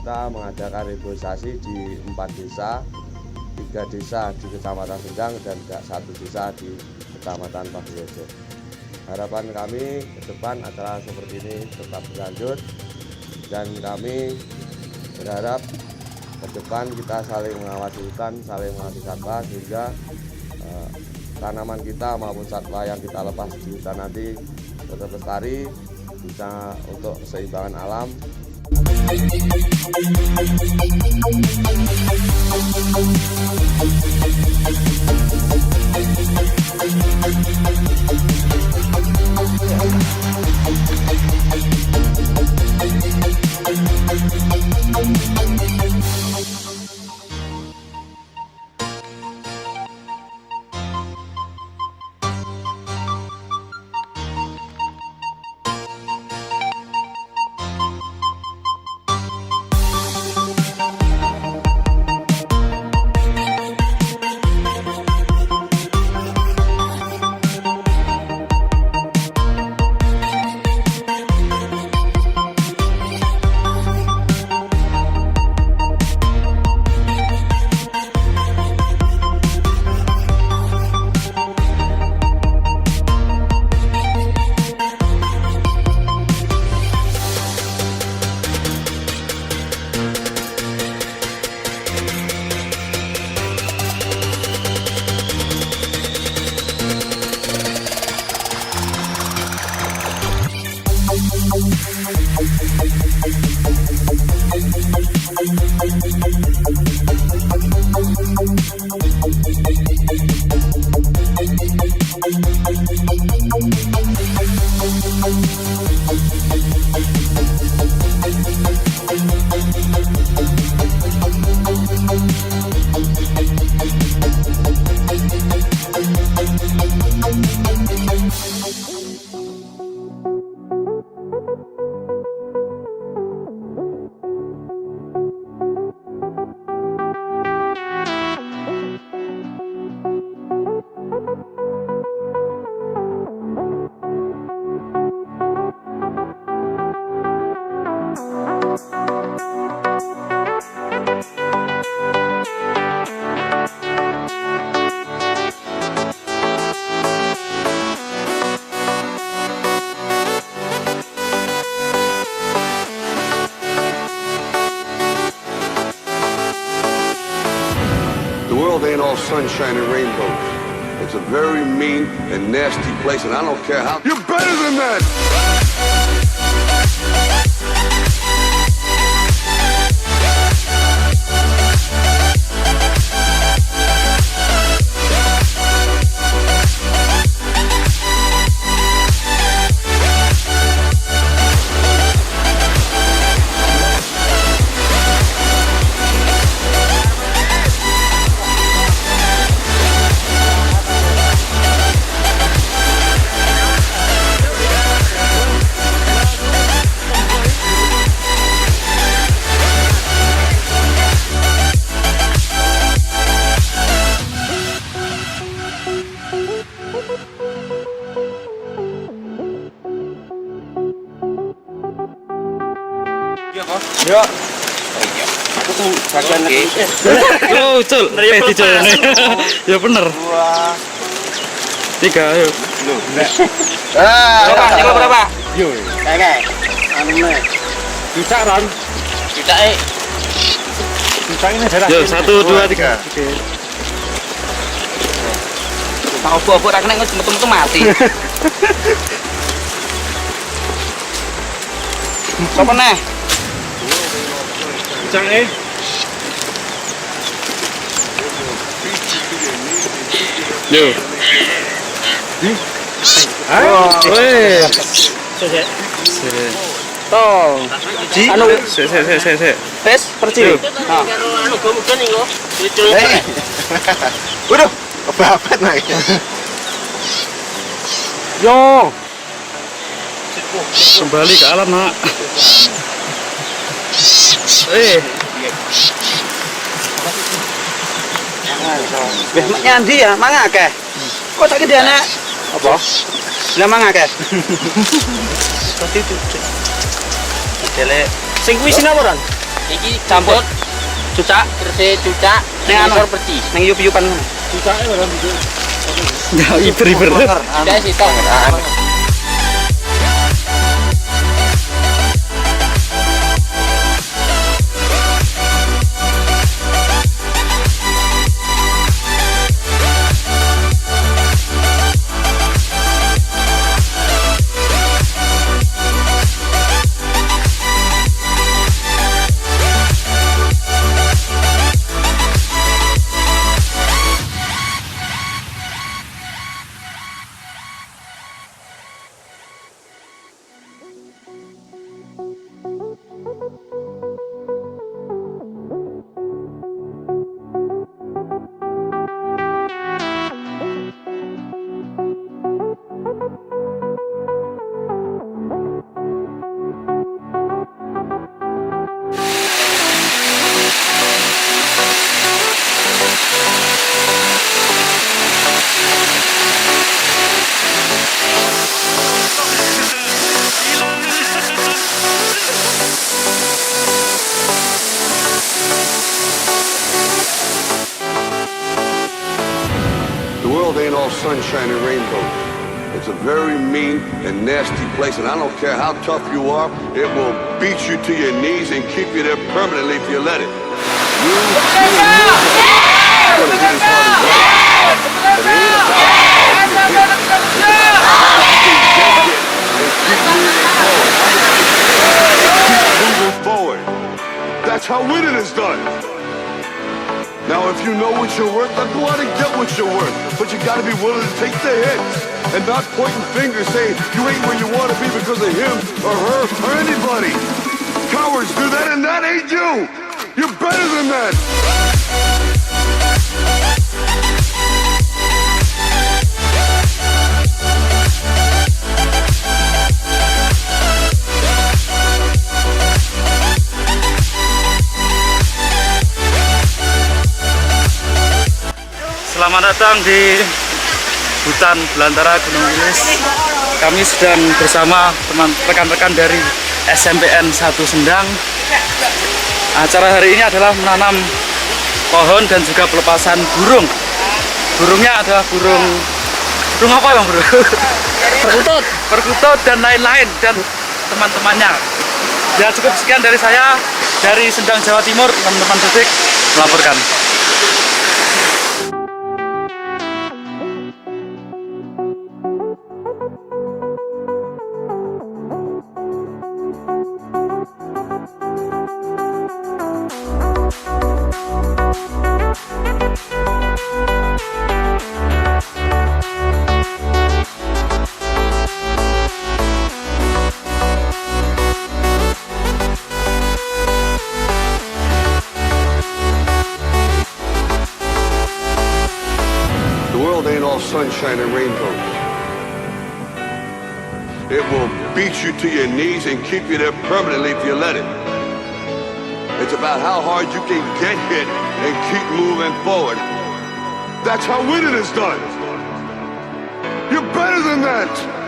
kita mengadakan reboisasi di 4 desa, 3 desa di Kecamatan Sendang dan 1 desa di Kecamatan Penghijauan. Harapan kami ke depan acara seperti ini tetap berlanjut, dan kami berharap ke depan kita saling mengawasi hutan, saling mengawasi satwa, sehingga tanaman kita maupun satwa yang kita lepas di hutan nanti tetap lestari, bisa untuk keseimbangan alam. The world ain't all sunshine and rainbows. It's a very mean and nasty place, and I don't care how. You're better than that! Yo. Aku tuh bagian lagi. Oh, cul. Dicul. Ya bener. 2 3 ayo. Coba berapa? Yo. Kayak anu nih. Bisa Ron. Bisa Bisa ini jarak. Yo 1 2 3. Oke. Mau obok-obok ra kena metu-metu mati. Sopo neh? Cang Yo. Weh. Toh. Anu Se. tes perci. Nah. Anu gomugan iki kok. Waduh, kebabet naik. Yo. Kembali ke alam, Nak. Wis nyandi ya, mangga akeh. Kok saiki dene apa? Lah mangga akeh. Seperti itu. Dele sing kuwi sinapa, Ron? Iki Campur cucak bersih cucak, Ning anu. ngisor bersih. nang yup-yupan ngono. Cucaknya barang gitu. Ya iber-iber. Cucak sitok. The world ain't all sunshine and rainbows. It's a very mean and nasty place, and I don't care how tough you are, it will beat you to your knees and keep you there permanently if you let it. You gonna hit as hard as you can. But it ain't about how you hit. It's about how you can get hit and keep moving forward. That's how winning is done. Now, if you know what you're worth, then go out and get what you're worth. But you gotta be willing to take the hits and not pointing fingers saying you ain't where you want to be because of him or her or anybody. Cowards do that, and that ain't you. You're better than that. Selamat datang di hutan belantara Gunung Wilis. Kami sedang bersama rekan-rekan dari SMPN 1 Sendang. Acara hari ini adalah menanam pohon dan juga pelepasan burung. Burungnya adalah burung apa bang bro? Perkutut dan lain-lain dan teman-temannya. Ya cukup sekian dari saya dari Sendang Jawa Timur, teman-teman Detik melaporkan. Ain't all sunshine and rainbows. It will beat you to your knees and keep you there permanently if you let it. It's about how hard you can get hit and keep moving forward. That's how winning is done. You're better than that.